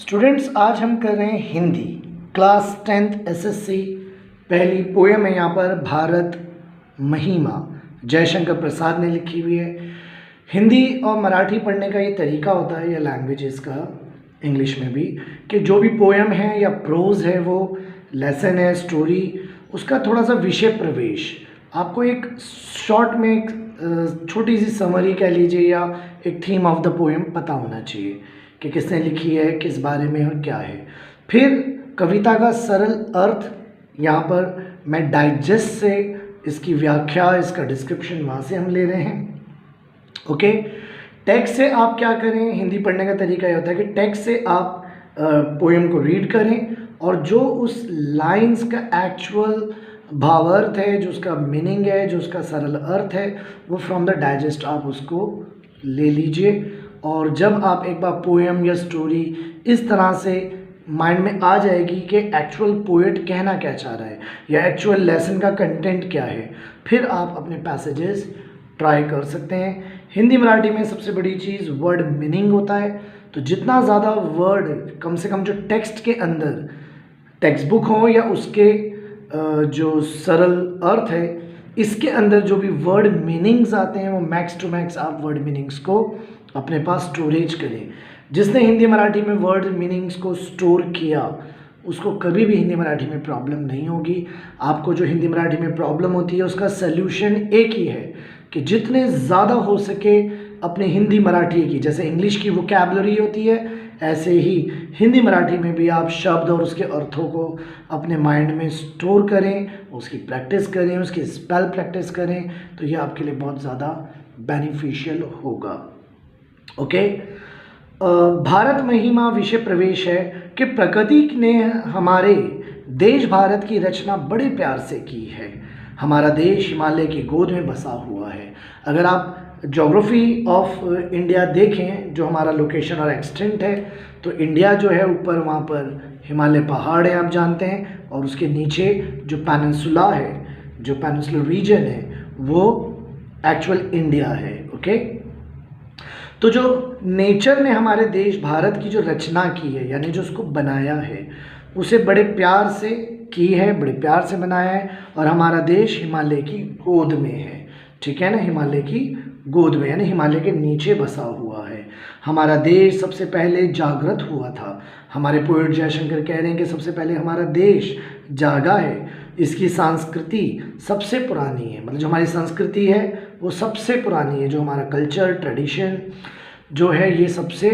Students, आज हम कर रहे हैं हिंदी क्लास 10th एसएससी। पहली पोएम है यहाँ पर भारत महिमा, जयशंकर प्रसाद ने लिखी हुई है। हिंदी और मराठी पढ़ने का ये तरीका होता है या लैंग्वेजेस का, इंग्लिश में भी, कि जो भी पोएम है या प्रोज है, वो लेसन है, स्टोरी, उसका थोड़ा सा विषय प्रवेश आपको एक शॉर्ट में एक छोटी सी समरी कह लीजिए या एक थीम ऑफ द पोएम पता होना चाहिए कि किसने लिखी है, किस बारे में और क्या है। फिर कविता का सरल अर्थ, यहाँ पर मैं डाइजेस्ट से इसकी व्याख्या, इसका डिस्क्रिप्शन वहाँ से हम ले रहे हैं। ओके, टेक्स्ट से आप क्या करें, हिंदी पढ़ने का तरीका ये होता है कि टेक्स्ट से आप पोएम को रीड करें और जो उस लाइंस का एक्चुअल भावार्थ है, जो उसका मीनिंग है, जो उसका सरल अर्थ है, वो फ्रॉम द डाइजेस्ट आप उसको ले लीजिए। और जब आप एक बार पोएम या स्टोरी इस तरह से माइंड में आ जाएगी कि एक्चुअल पोएट कहना क्या चाह रहा है या एक्चुअल लेसन का कंटेंट क्या है, फिर आप अपने पैसेजेस ट्राई कर सकते हैं। हिंदी मराठी में सबसे बड़ी चीज़ वर्ड मीनिंग होता है, तो जितना ज़्यादा वर्ड, कम से कम जो टेक्स्ट के अंदर टेक्स्ट बुक हो या उसके जो सरल अर्थ है, इसके अंदर जो भी वर्ड मीनिंग्स आते हैं, वो मैक्स टू मैक्स आप वर्ड मीनिंग्स को अपने पास स्टोरेज करें। जिसने हिंदी मराठी में वर्ड मीनिंग्स को स्टोर किया, उसको कभी भी हिंदी मराठी में प्रॉब्लम नहीं होगी। आपको जो हिंदी मराठी में प्रॉब्लम होती है, उसका सल्यूशन एक ही है कि जितने ज़्यादा हो सके अपने हिंदी मराठी की, जैसे इंग्लिश की वोकैबुलरी होती है, ऐसे ही हिंदी मराठी में भी आप शब्द और उसके अर्थों को अपने माइंड में स्टोर करें, उसकी प्रैक्टिस करें, उसकी स्पेल प्रैक्टिस करें, तो ये आपके लिए बहुत ज़्यादा बेनिफिशियल होगा। ओके, भारत महिमा विषय प्रवेश है कि प्रकृति ने हमारे देश भारत की रचना बड़े प्यार से की है। हमारा देश हिमालय की गोद में बसा हुआ है। अगर आप ज्योग्राफी ऑफ इंडिया देखें, जो हमारा लोकेशन और एक्सटेंट है, तो इंडिया जो है ऊपर वहाँ पर हिमालय पहाड़ है, आप जानते हैं, और उसके नीचे जो पेनिनसुला है, जो पेनिनसुलर रीजन है, वो एक्चुअल इंडिया है। ओके, तो जो नेचर ने हमारे देश भारत की जो रचना की है, यानी जो उसको बनाया है, उसे बड़े प्यार से की है, बड़े प्यार से बनाया है, और हमारा देश हिमालय की गोद में है। ठीक है ना, हिमालय की गोद में, यानी हिमालय के नीचे बसा हुआ है। हमारा देश सबसे पहले जागृत हुआ था। हमारे पोएट जयशंकर कह रहे हैं कि सबसे पहले हमारा देश जागा है। इसकी संस्कृति सबसे पुरानी है, मतलब जो हमारी संस्कृति है वो सबसे पुरानी है। जो हमारा कल्चर, ट्रेडिशन जो है, ये सबसे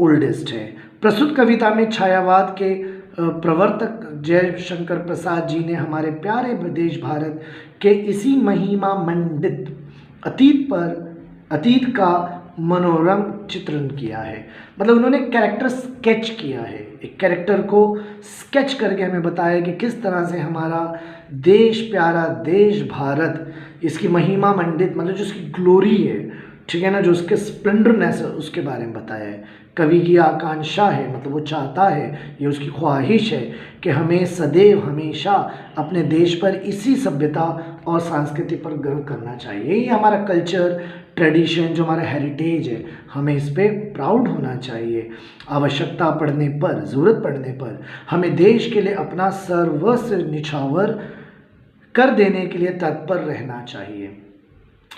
ओल्डेस्ट है। प्रस्तुत कविता में छायावाद के प्रवर्तक जयशंकर प्रसाद जी ने हमारे प्यारे देश भारत के इसी महिमा मंडित अतीत का मनोरम चित्रण किया है। मतलब उन्होंने कैरेक्टर स्केच किया है, एक कैरेक्टर को स्केच करके हमें बताया कि किस तरह से हमारा देश, प्यारा देश भारत, इसकी महिमा मंडित, मतलब जो उसकी ग्लोरी है, ठीक है ना, जो उसके स्प्लेंडरनेस है, उसके बारे में बताया है। कवि की आकांक्षा है, मतलब वो चाहता है, ये उसकी ख्वाहिश है कि हमें सदैव हमेशा अपने देश पर, इसी सभ्यता और संस्कृति पर गर्व करना चाहिए। ये हमारा कल्चर, ट्रेडिशन, जो हमारा हेरिटेज है, हमें इस पर प्राउड होना चाहिए। आवश्यकता पड़ने पर, ज़रूरत पड़ने पर हमें देश के लिए अपना सर्वस्व निछावर कर देने के लिए तत्पर रहना चाहिए।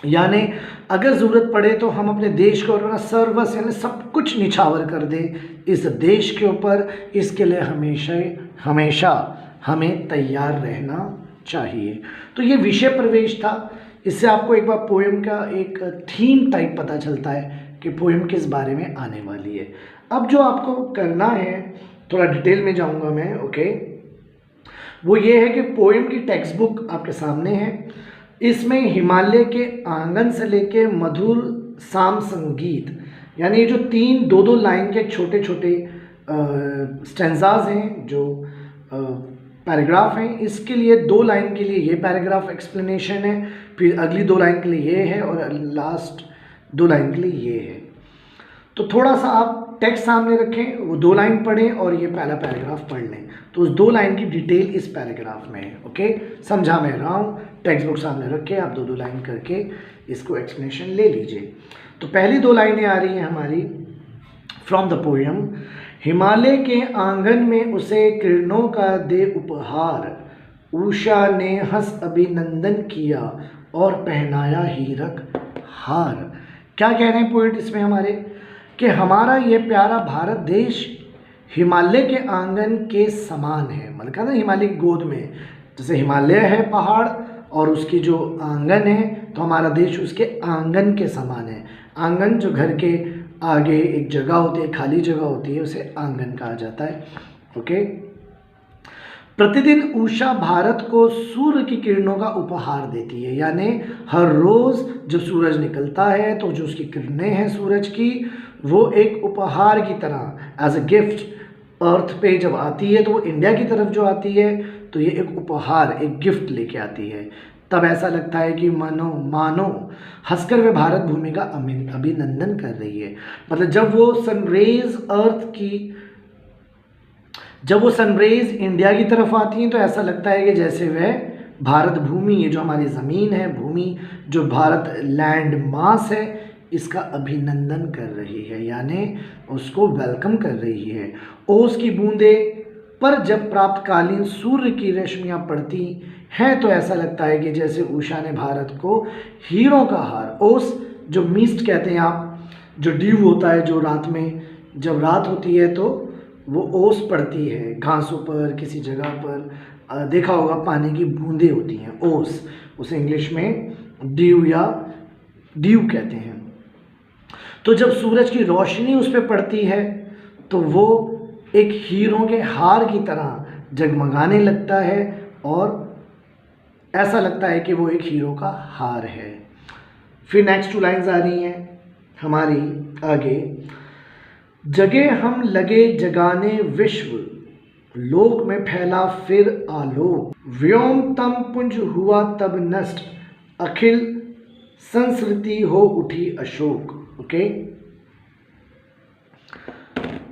यानी अगर ज़रूरत पड़े तो हम अपने देश को अपना सर्वस्व, यानी सब कुछ निछावर कर दें इस देश के ऊपर। इसके लिए हमेशा हमें तैयार रहना चाहिए। तो ये विषय प्रवेश था। इससे आपको एक बार पोएम का एक थीम टाइप पता चलता है कि पोएम किस बारे में आने वाली है। अब जो आपको करना है, थोड़ा डिटेल में जाऊंगा मैं, ओके, वो ये है कि पोएम की टेक्स्ट बुक आपके सामने है। इसमें हिमालय के आंगन से लेके मधुर साम संगीत, यानी ये जो 3-2 लाइन के छोटे छोटे स्टेंजाज हैं, जो पैराग्राफ हैं, इसके लिए 2 लाइन के लिए ये पैराग्राफ एक्सप्लेनेशन है, फिर अगली 2 लाइन के लिए ये है, और लास्ट 2 लाइन के लिए ये है। तो थोड़ा सा आप टेक्स्ट सामने रखें, वो 2 लाइन पढ़ें और ये पहला पैराग्राफ पढ़ लें। तो उस 2 लाइन की डिटेल इस पैराग्राफ में है। ओके, समझा मैं रहा हूँ। टेक्स्ट बुक सामने रख के आप 2-2 लाइन करके इसको एक्सप्लेनेशन ले लीजिए। तो पहली 2 लाइनें आ रही हैं हमारी फ्रॉम द पोएम हिमालय के आंगन में उसे किरणों का दे उपहार, उषा ने हंस अभिनंदन किया और पहनाया हीरक हार। क्या कह रहे हैं पोइट इसमें हमारे, कि हमारा ये प्यारा भारत देश हिमालय के आंगन के समान है। मतलब कहते हैं हिमालय की गोद में, जैसे हिमालय है पहाड़ और उसकी जो आंगन है, तो हमारा देश उसके आंगन के समान है। आंगन जो घर के आगे एक जगह होती है, खाली जगह होती है, उसे आंगन कहा जाता है। ओके। प्रतिदिन उषा भारत को सूर्य की किरणों का उपहार देती है, यानी हर रोज़ जब सूरज निकलता है तो जो उसकी किरणें हैं सूरज की, वो एक उपहार की तरह एज अ गिफ्ट अर्थ पे जब आती है, तो वो इंडिया की तरफ जो आती है तो ये एक उपहार, एक गिफ्ट लेके आती है। तब ऐसा लगता है कि मानो हंसकर वे भारत भूमि का अभिनंदन कर रही है। मतलब जब वो सनरेज इंडिया की तरफ आती हैं तो ऐसा लगता है कि जैसे वह भारत भूमि, ये जो हमारी ज़मीन है, भूमि जो भारत लैंड मास है, इसका अभिनंदन कर रही है, यानी उसको वेलकम कर रही है। ओस की बूंदे पर जब प्राप्तकालीन सूर्य की रश्मियाँ पड़ती हैं तो ऐसा लगता है कि जैसे उषा ने भारत को हीरों का हार, ओस जो मिस्ट कहते हैं आप, जो ड्यू होता है, जो रात में जब रात होती है तो वो ओस पड़ती है घासों पर, किसी जगह पर देखा होगा पानी की बूंदें होती हैं, ओस, उसे इंग्लिश में ड्यू कहते हैं। तो जब सूरज की रोशनी उस पर पड़ती है तो वो एक हीरों के हार की तरह जगमगाने लगता है और ऐसा लगता है कि वो एक हीरो का हार है। फिर नेक्स्ट 2 लाइन्स आ रही हैं हमारी आगे। जगे हम लगे जगाने विश्व, लोक में फैला फिर आलोक, व्योम तम पुंज हुआ तब नष्ट, अखिल संस्कृति हो उठी अशोक। ओके।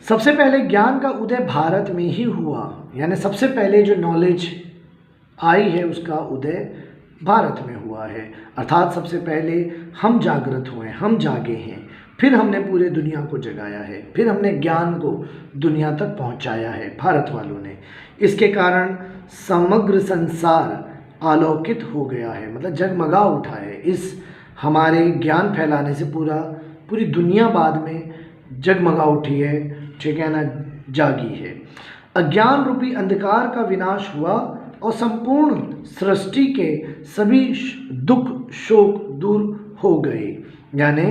सबसे पहले ज्ञान का उदय भारत में ही हुआ, यानी सबसे पहले जो नॉलेज आई है उसका उदय भारत में हुआ है। अर्थात सबसे पहले हम जागृत हुए, हम जागे हैं, फिर हमने पूरे दुनिया को जगाया है, फिर हमने ज्ञान को दुनिया तक पहुंचाया है पूरत वालों ने। इसके कारण समग्र संसार आलोकित हो गया है, मतलब जगमगा उठा है। इस हमारे ज्ञान फैलाने से पूरी दुनिया बाद में जगमगा उठी है, ठीक है ना, जागी है। अज्ञान रूपी अंधकार का विनाश हुआ और संपूर्ण सृष्टि के सभी दुख शोक दूर हो गए। यानी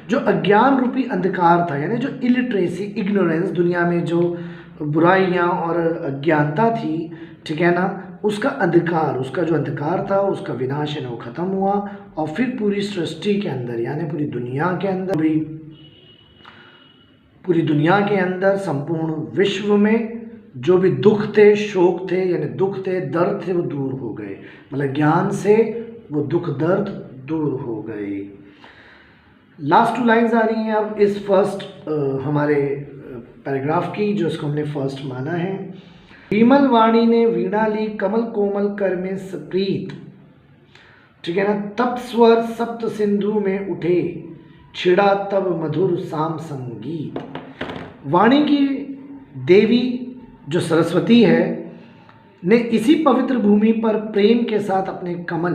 जो अज्ञान रूपी अंधकार था, यानी जो इलिटरेसी, इग्नोरेंस, दुनिया में जो बुराइयां और अज्ञानता थी, ठीक है ना, उसका अंधकार, उसका जो अंधकार था उसका विनाश है ना वो खत्म हुआ। और फिर पूरी सृष्टि के अंदर, यानी पूरी दुनिया के अंदर संपूर्ण विश्व में जो भी दुख थे, शोक थे, यानी दुख थे, दर्द थे, वो दूर हो गए। मतलब ज्ञान से वो दुख दर्द दूर हो गए। लास्ट 2 लाइन्स आ रही हैं अब इस फर्स्ट हमारे पैराग्राफ की, जो इसको हमने फर्स्ट माना है। विमल वाणी ने वीणा ली, कमल कोमल कर में सप्रीत, ठीक है ना, तप स्वर सप्त सिंधु में उठे, छिड़ा तब मधुर साम संगीत। वाणी की देवी जो सरस्वती है ने इसी पवित्र भूमि पर प्रेम के साथ अपने कमल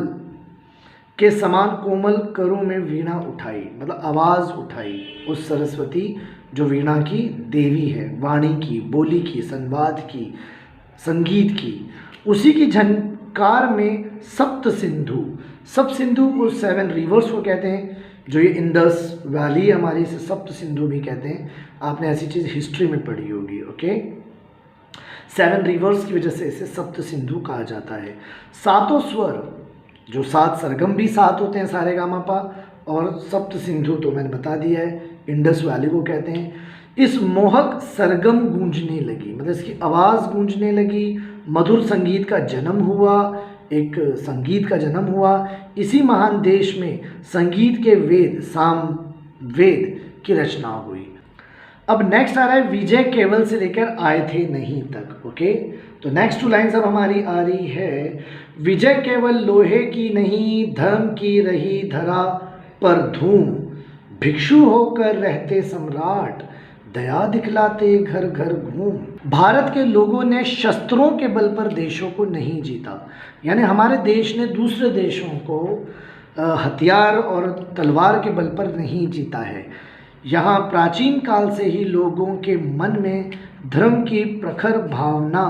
के समान कोमल करों में वीणा उठाई, मतलब आवाज़ उठाई। उस सरस्वती जो वीणा की देवी है, वाणी की, बोली की, संवाद की, संगीत की, उसी की झनकार में सप्त सिंधु उस 7 रिवर्स को कहते हैं, जो ये इंडस वैली हमारी, से सप्त सिंधु भी कहते हैं। आपने ऐसी चीज़ हिस्ट्री में पढ़ी होगी। ओके। 7 रिवर्स की वजह से इसे सप्त सिंधु कहा जाता है। 7 स्वर, जो 7 सरगम भी 7 होते हैं, सारे गामा पा, और सप्त सिंधु तो मैंने बता दिया है, इंडस वैली को कहते हैं। इस मोहक सरगम गूंजने लगी, मतलब इसकी आवाज़ गूंजने लगी, मधुर संगीत का जन्म हुआ, एक संगीत का जन्म हुआ। इसी महान देश में संगीत के वेद, साम वेद की रचना हुई। अब नेक्स्ट आ रहा है विजय केवल से लेकर आए थे नहीं तक। ओके। तो नेक्स्ट 2 लाइन्स अब हमारी आ रही है। विजय केवल लोहे की नहीं, धर्म की रही धरा पर धूम, भिक्षु होकर रहते सम्राट, दया दिखलाते घर घर घूम। भारत के लोगों ने शस्त्रों के बल पर देशों को नहीं जीता, यानी हमारे देश ने दूसरे देशों को हथियार और तलवार के बल पर नहीं जीता है। यहाँ प्राचीन काल से ही लोगों के मन में धर्म की प्रखर भावना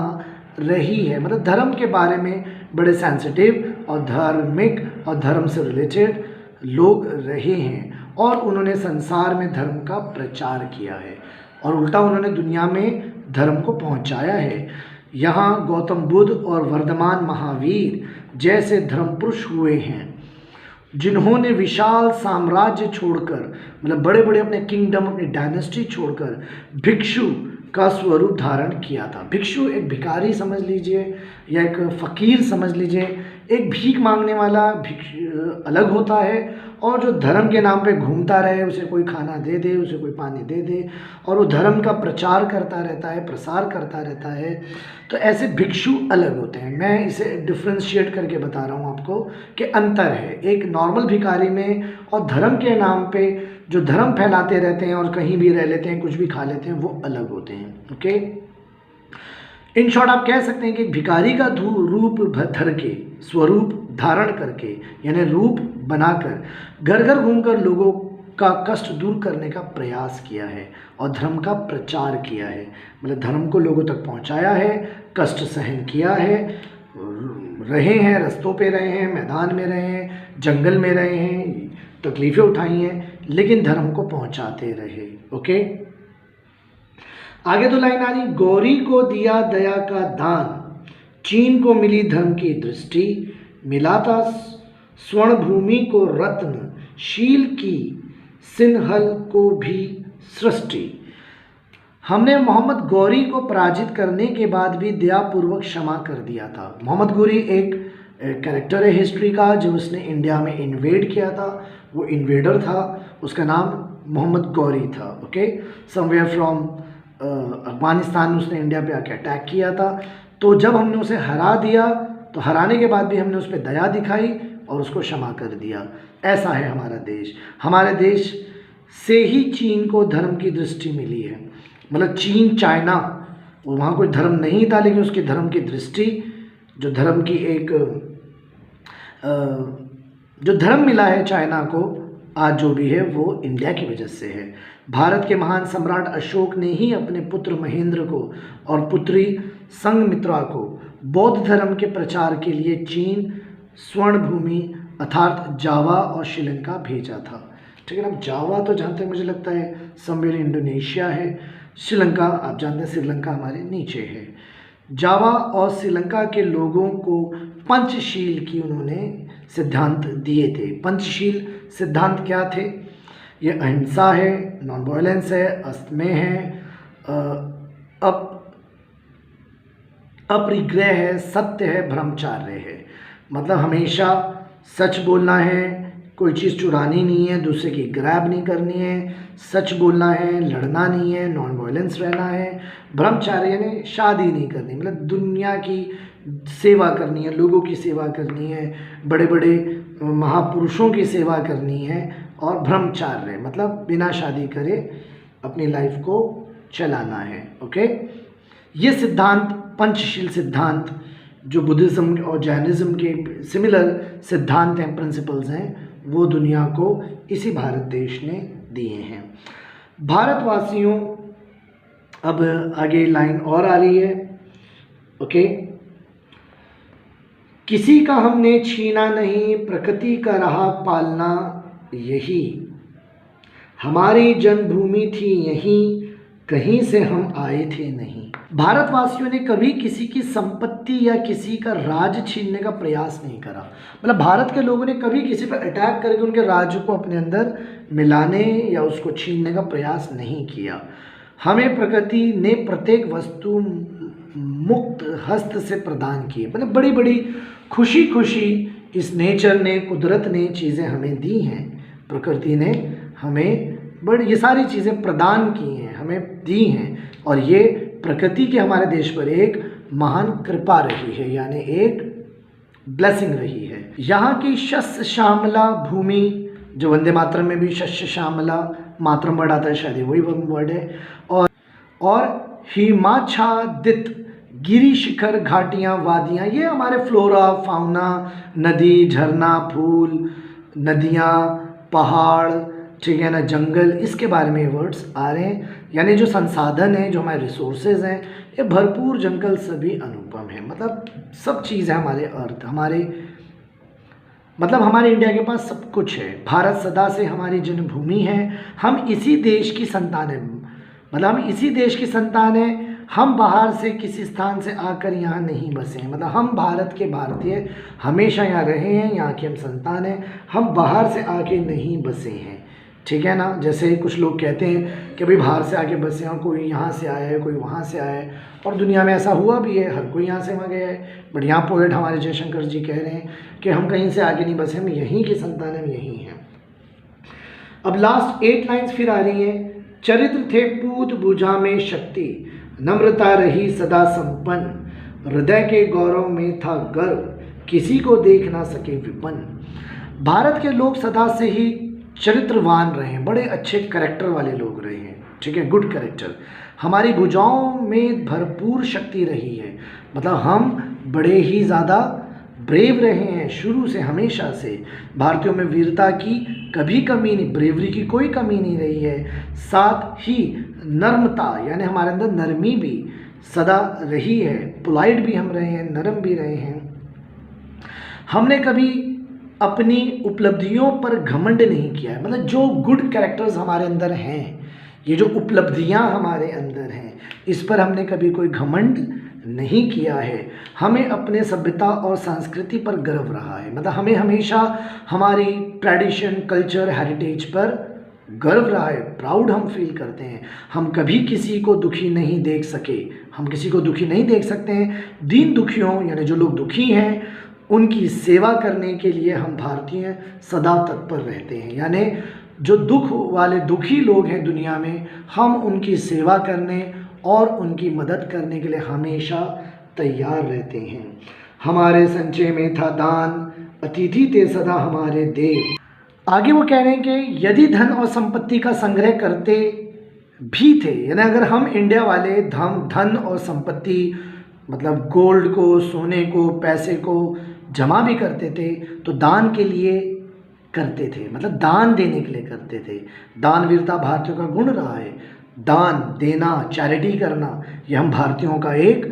रही है, मतलब धर्म के बारे में बड़े सेंसिटिव और धार्मिक और धर्म से रिलेटेड लोग रहे हैं और उन्होंने संसार में धर्म का प्रचार किया है और उल्टा उन्होंने दुनिया में धर्म को पहुंचाया है। यहाँ गौतम बुद्ध और वर्धमान महावीर जैसे धर्म पुरुष हुए हैं जिन्होंने विशाल साम्राज्य छोड़कर, मतलब बड़े बड़े अपने किंगडम, अपनी डायनेस्टी छोड़कर भिक्षु का स्वरूप धारण किया था। भिक्षु एक भिखारी समझ लीजिए या एक फ़कीर समझ लीजिए, एक भीख मांगने वाला अलग होता है और जो धर्म के नाम पे घूमता रहे, उसे कोई खाना दे दे, उसे कोई पानी दे दे और वो धर्म का प्रचार करता रहता है, प्रसार करता रहता है, तो ऐसे भिक्षु अलग होते हैं। मैं इसे डिफ्रेंशिएट करके बता रहा हूँ आपको कि अंतर है एक नॉर्मल भिखारी में और धर्म के नाम पे जो धर्म फैलाते रहते हैं और कहीं भी रह लेते हैं, कुछ भी खा लेते हैं, वो अलग होते हैं। ओके, इन शॉर्ट आप कह सकते हैं कि भिखारी का रूप धर के, स्वरूप धारण करके, यानी रूप बनाकर घर घर घूमकर लोगों का कष्ट दूर करने का प्रयास किया है और धर्म का प्रचार किया है, मतलब धर्म को लोगों तक पहुंचाया है, कष्ट सहन किया है, रहे हैं, रास्तों पे रहे हैं, मैदान में रहे हैं, जंगल में रहे हैं, तकलीफ़ें उठाई हैं, लेकिन धर्म को पहुंचाते रहे। ओके, आगे तो लाइन आ रही, गौरी को दिया दया का दान, चीन को मिली धर्म की दृष्टि, मिलाता स्वर्ण भूमि को रत्न, शील की सिन्हल को भी सृष्टि। हमने मोहम्मद गौरी को पराजित करने के बाद भी दयापूर्वक क्षमा कर दिया था। मोहम्मद गौरी एक कैरेक्टर है हिस्ट्री का जो उसने इंडिया में इन्वेड किया था, वो इन्वेडर था, उसका नाम मोहम्मद गौरी था। ओके, समवेयर फ्रॉम अफगानिस्तान में उसने इंडिया पे आके अटैक किया था। तो जब हमने उसे हरा दिया तो हराने के बाद भी हमने उस पर दया दिखाई और उसको क्षमा कर दिया। ऐसा है हमारा देश। हमारे देश से ही चीन को धर्म की दृष्टि मिली है, मतलब चीन, चाइना, वहाँ कोई धर्म नहीं था लेकिन उसकी धर्म की दृष्टि, जो धर्म की एक जो धर्म मिला है चाइना को आज जो भी है वो इंडिया की वजह से है। भारत के महान सम्राट अशोक ने ही अपने पुत्र महेंद्र को और पुत्री संघमित्रा को बौद्ध धर्म के प्रचार के लिए चीन, स्वर्ण भूमि अर्थात जावा और श्रीलंका भेजा था। ठीक है ना, जावा तो जहाँ तक मुझे लगता है समवेयर इंडोनेशिया है, श्रीलंका आप जानते हैं श्रीलंका हमारे नीचे है। जावा और श्रीलंका के लोगों को पंचशील की उन्होंने सिद्धांत दिए थे। पंचशील सिद्धांत क्या थे? ये अहिंसा है, नॉन वायलेंस है, अस्तमेय है, अपरिग्रह है, सत्य है, ब्रह्मचार्य है। मतलब हमेशा सच बोलना है, कोई चीज़ चुरानी नहीं है, दूसरे की ग्रैब नहीं करनी है, सच बोलना है, लड़ना नहीं है, नॉन वायलेंस रहना है, ब्रह्मचार्य यानी शादी नहीं करनी, मतलब दुनिया की सेवा करनी है, लोगों की सेवा करनी है, बड़े बड़े महापुरुषों की सेवा करनी है, और ब्रह्मचार्य मतलब बिना शादी करे अपनी लाइफ को चलाना है। ओके, ये सिद्धांत, पंचशील सिद्धांत जो बुद्धिज़्म और जैनिज़्म के सिमिलर सिद्धांत हैं, प्रिंसिपल्स हैं, वो दुनिया को इसी भारत देश ने दिए हैं। भारतवासियों, अब आगे लाइन और आ रही है। ओके, किसी का हमने छीना नहीं, प्रकृति का रहा पालना यही, हमारी जन्मभूमि थी यहीं, कहीं से हम आए थे नहीं। भारतवासियों ने कभी किसी की संपत्ति या किसी का राज छीनने का प्रयास नहीं करा, मतलब भारत के लोगों ने कभी किसी पर अटैक करके उनके राज्य को अपने अंदर मिलाने या उसको छीनने का प्रयास नहीं किया। हमें प्रकृति ने प्रत्येक वस्तु मुक्त हस्त से प्रदान की है, मतलब बड़ी बड़ी खुशी खुशी इस नेचर ने, कुदरत ने चीज़ें हमें दी हैं, प्रकृति ने हमें ये सारी चीज़ें प्रदान की हैं, हमें दी हैं, और ये प्रकृति की हमारे देश पर एक महान कृपा रही है, यानी एक ब्लेसिंग रही है। यहाँ की शस्य श्यामला भूमि जो वंदे मातरम में भी शस्य श्यामला मातरम वर्ड आता है, शायद वही वर्ड है। और हिमाच्छादित गिरी शिखर घाटियाँ वादियाँ, ये हमारे फ्लोरा फाउना, नदी झरना फूल नदियाँ पहाड़, ठीक है ना, जंगल, इसके बारे में वर्ड्स आ रहे हैं। यानी जो संसाधन हैं, जो हमारे रिसोर्सेज हैं, ये भरपूर, जंगल सभी अनुपम है। मतलब सब चीज़ है हमारे अर्थ, हमारे इंडिया के पास सब कुछ है। भारत सदा से हमारी जन्मभूमि है, हम इसी देश की संतान है, हम इसी देश की संतान है। हम बाहर से किसी स्थान से आकर यहाँ नहीं बसे हैं, हम भारत के भारतीय हमेशा यहाँ रहे हैं, यहाँ के हम संतान हैं, हम बाहर से आके नहीं बसे हैं, ठीक है ना। जैसे कुछ लोग कहते हैं कि भाई बाहर से आके बसे हैं, कोई यहाँ से आया है, कोई वहाँ से आया है, और दुनिया में ऐसा हुआ भी है, हर कोई यहाँ से वहाँ गया है। बट यहाँ पोएट हमारे जयशंकर जी कह रहे हैं कि हम कहीं से आगे नहीं बसे, हम यहीं के संतान, हम यहीं हैं। अब लास्ट 8 लाइन्स फिर आ रही हैं। चरित्र थे पूत भुजा में शक्ति, नम्रता रही सदा संपन्न, हृदय के गौरव में था गर्व, किसी को देख ना सके विपन्न। भारत के लोग सदा से ही चरित्रवान रहे हैं, बड़े अच्छे कैरेक्टर वाले लोग रहे हैं, ठीक है, गुड कैरेक्टर। हमारी भुजाओं में भरपूर शक्ति रही है, हम बड़े ही ज़्यादा ब्रेव रहे हैं शुरू से, हमेशा से। भारतीयों में वीरता की कभी कमी नहीं, ब्रेवरी की कोई कमी नहीं रही है। साथ ही नर्मता, यानी हमारे अंदर नरमी भी सदा रही है, पोलाइट भी हम रहे हैं, नरम भी रहे हैं। हमने कभी अपनी उपलब्धियों पर घमंड नहीं किया है, जो गुड कैरेक्टर्स हमारे अंदर हैं, ये जो उपलब्धियां हमारे अंदर हैं, इस पर हमने कभी कोई घमंड नहीं किया है। हमें अपने सभ्यता और संस्कृति पर गर्व रहा है, हमें हमेशा हमारी ट्रेडिशन, कल्चर, हेरिटेज पर गर्व रहा है, प्राउड हम फील करते हैं। हम कभी किसी को दुखी नहीं देख सके, हम किसी को दुखी नहीं देख सकते हैं। दीन दुखियों, यानी जो लोग दुखी हैं, उनकी सेवा करने के लिए हम भारतीय सदा तत्पर रहते हैं। यानी जो दुख वाले दुखी लोग हैं दुनिया में, हम उनकी सेवा करने और उनकी मदद करने के लिए हमेशा तैयार रहते हैं। हमारे संचय में था दान, अतिथि थे सदा हमारे देव। आगे वो कह रहे हैं कि यदि धन और संपत्ति का संग्रह करते भी थे, यानी अगर हम इंडिया वाले धन और संपत्ति, गोल्ड को, सोने को, पैसे को जमा भी करते थे, तो दान के लिए करते थे, दान देने के लिए करते थे। दानवीरता भारतीयों का गुण रहा है, दान देना, चैरिटी करना, ये हम भारतीयों का एक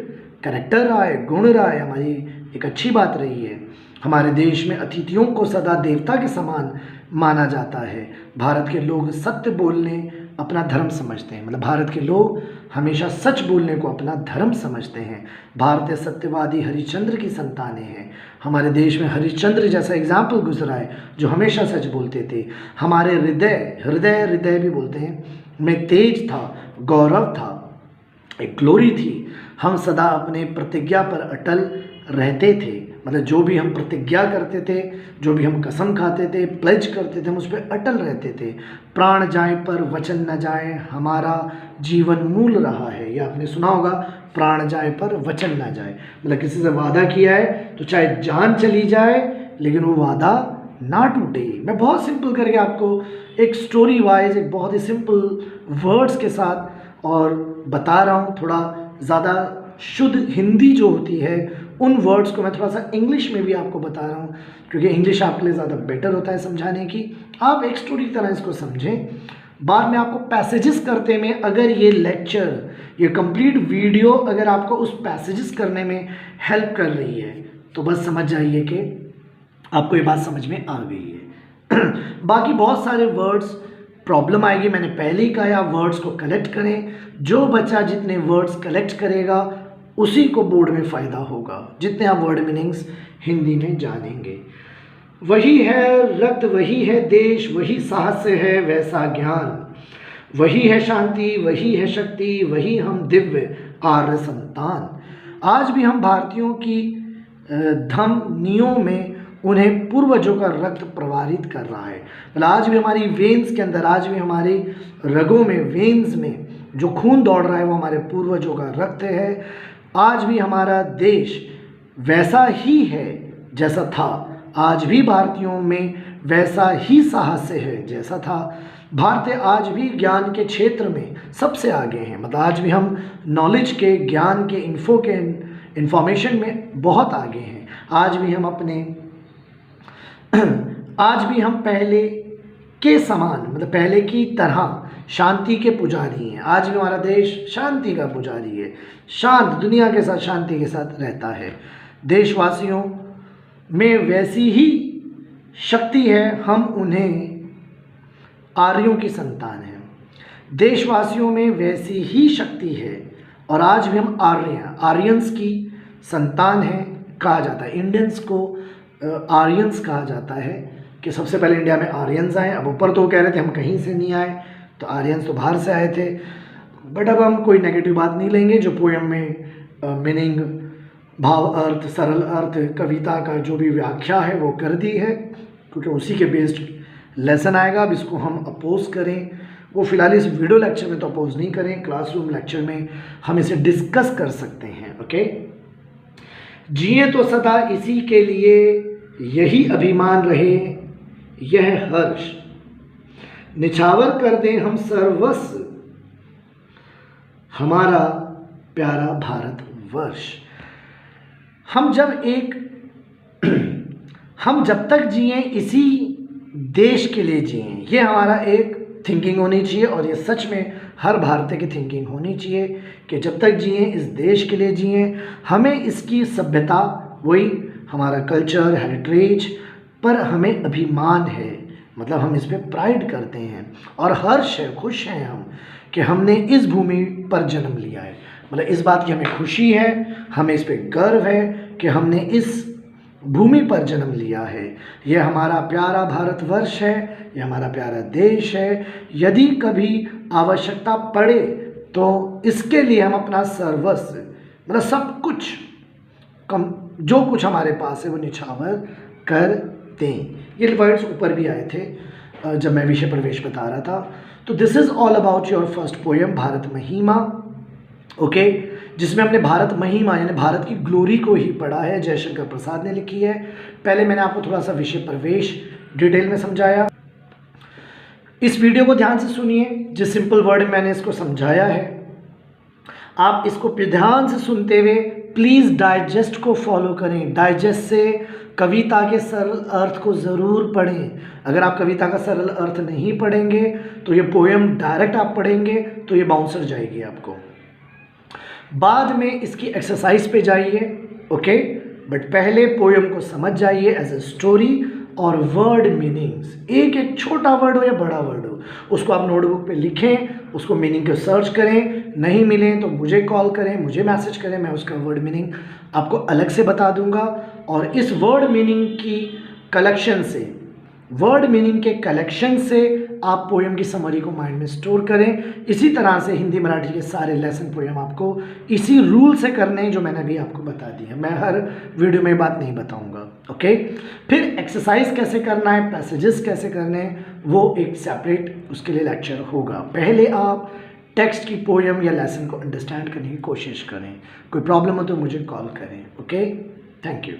कैरेक्टर रहा है, गुण रहा है, हमारी एक अच्छी बात रही है। हमारे देश में अतिथियों को सदा देवता के समान माना जाता है। भारत के लोग सत्य बोलने अपना धर्म समझते हैं, भारत के लोग हमेशा सच बोलने को अपना धर्म समझते हैं। भारतीय सत्यवादी हरिश्चंद्र की संतानें हैं। हमारे देश में हरिश्चंद्र जैसा एग्जाम्पल गुजरा है, जो हमेशा सच बोलते थे। हमारे हृदय भी बोलते हैं, में तेज था, गौरव था, एक ग्लोरी थी। हम सदा अपने प्रतिज्ञा पर अटल रहते थे, जो भी हम प्रतिज्ञा करते थे, जो भी हम कसम खाते थे, प्लेज करते थे, हम उस पर अटल रहते थे। प्राण जाए पर वचन न जाए, हमारा जीवन मूल रहा है। ये आपने सुना होगा, प्राण जाए पर वचन न जाए, किसी से वादा किया है तो चाहे जान चली जाए लेकिन वो वादा ना टूटे। मैं बहुत सिंपल करके आपको एक स्टोरी वाइज, एक बहुत ही सिंपल वर्ड्स के साथ और बता रहा हूँ। थोड़ा ज़्यादा शुद्ध हिंदी जो होती है, उन वर्ड्स को मैं थोड़ा सा इंग्लिश में भी आपको बता रहा हूँ, क्योंकि इंग्लिश आपके लिए ज़्यादा बेटर होता है समझाने की। आप एक स्टोरी की तरह इसको समझें। बाद में आपको पैसेजेस करते में, अगर ये लेक्चर, ये कंप्लीट वीडियो अगर आपको उस पैसेजेस करने में हेल्प कर रही है, तो बस समझ जाइए कि आपको ये बात समझ में आ गई है। बाकी बहुत सारे वर्ड्स प्रॉब्लम आएगी, मैंने पहले ही कहा, वर्ड्स को कलेक्ट करें। जो बच्चा जितने वर्ड्स कलेक्ट करेगा उसी को बोर्ड में फ़ायदा होगा, जितने आप वर्ड मीनिंग्स हिंदी में जानेंगे। वही है रक्त, वही है देश, वही साहस है वैसा ज्ञान, वही है शांति, वही है शक्ति, वही हम दिव्य आर्य संतान। आज भी हम भारतीयों की धमनियों में उन्हें पूर्वजों का रक्त प्रवाहित कर रहा है। आज भी हमारी वेन्स के अंदर, आज भी हमारी रगों में, वेन्स में जो खून दौड़ रहा है, वो हमारे पूर्वजों का रक्त है। आज भी हमारा देश वैसा ही है जैसा था। आज भी भारतीयों में वैसा ही साहस्य है जैसा था। भारतीय आज भी ज्ञान के क्षेत्र में सबसे आगे हैं, मतलब आज भी हम नॉलेज के, ज्ञान के, इन्फो के, इंफॉर्मेशन में बहुत आगे हैं। आज भी हम पहले के समान, मतलब पहले की तरह शांति के पुजारी हैं। आज भी हमारा देश शांति का पुजारी है, शांत, दुनिया के साथ शांति के साथ रहता है। देशवासियों में वैसी ही शक्ति है, हम उन्हें आर्यों की संतान हैं। देशवासियों में वैसी ही शक्ति है और आज भी हम आर्यंस की संतान हैं कहा जाता है। इंडियंस को आर्यंस कहा जाता है कि सबसे पहले इंडिया में आर्यंस आए। अब ऊपर तो कह रहे थे हम कहीं से नहीं आए, तो आर्यंस तो बाहर से आए थे। बट अब हम कोई नेगेटिव बात नहीं लेंगे। जो पोएम में मीनिंग, भाव, अर्थ, सरल अर्थ, कविता का जो भी व्याख्या है वो कर दी है, क्योंकि उसी के बेस्ड लेसन आएगा। अब इसको हम अपोज करें, वो फिलहाल इस वीडियो लेक्चर में तो अपोज नहीं करें, क्लासरूम लेक्चर में हम इसे डिस्कस कर सकते हैं। ओके, जिए तो सदा इसी के लिए, यही अभिमान रहे यह हर्ष, निछावर कर दें हम सर्वस्व हमारा प्यारा भारतवर्ष। हम जब तक जिए इसी देश के लिए जिए, ये हमारा एक थिंकिंग होनी चाहिए। और ये सच में हर भारतीय की थिंकिंग होनी चाहिए कि जब तक जिए इस देश के लिए जिए। हमें इसकी सभ्यता, वही हमारा कल्चर, हेरिटेज पर हमें अभिमान है, मतलब हम इस पे प्राइड करते हैं और हर्ष है, खुश हैं हम कि हमने इस भूमि पर जन्म लिया है। मतलब इस बात की हमें खुशी है, हमें इस पे गर्व है कि हमने इस भूमि पर जन्म लिया है। यह हमारा प्यारा भारतवर्ष है, यह हमारा प्यारा देश है। यदि कभी आवश्यकता पड़े तो इसके लिए हम अपना सर्वस्व, मतलब सब कुछ, जो कुछ हमारे पास है वो निछावर कर दें। ये वर्ड्स ऊपर भी आए थे जब मैं विषय प्रवेश बता रहा था। तो this is all about your first poem Bharat महिमा, ओके, जिसमें हमने भारत महिमा यानी भारत की ग्लोरी को ही पढ़ा है। जयशंकर प्रसाद ने लिखी है। पहले मैंने आपको थोड़ा सा विषय प्रवेश डिटेल में समझाया। इस वीडियो को ध्यान से सुनिए, जिस सिंपल वर्ड में मैंने इसको समझाया है आप इसको ध्यान से सुनते हुए प्लीज़ डाइजेस्ट को फॉलो करें। डाइजेस्ट से कविता के सरल अर्थ को ज़रूर पढ़ें। अगर आप कविता का सरल अर्थ नहीं पढ़ेंगे तो ये पोएम डायरेक्ट आप पढ़ेंगे तो ये बाउंसर जाएगी आपको। बाद में इसकी एक्सरसाइज पे जाइए, ओके, बट पहले पोएम को समझ जाइए एज ए स्टोरी और वर्ड मीनिंग्स। एक एक छोटा वर्ड हो या बड़ा वर्ड हो, उसको आप नोटबुक पे लिखें, उसको मीनिंग को सर्च करें। नहीं मिले तो मुझे कॉल करें, मुझे मैसेज करें, मैं उसका वर्ड मीनिंग आपको अलग से बता दूंगा। और इस वर्ड मीनिंग की कलेक्शन से, वर्ड मीनिंग के कलेक्शन से आप पोएम की समरी को माइंड में स्टोर करें। इसी तरह से हिंदी मराठी के सारे लेसन पोएम आपको इसी रूल से करने हैं जो मैंने अभी आपको बता दी है। मैं हर वीडियो में बात नहीं बताऊंगा, ओके। फिर एक्सरसाइज कैसे करना है, पैसेजेस कैसे करने हैं, वो एक सेपरेट उसके लिए लेक्चर होगा। पहले आप टेक्स्ट की पोएम या लेसन को अंडरस्टैंड करने की कोशिश करें। कोई प्रॉब्लम हो तो मुझे कॉल करें, ओके। Thank you.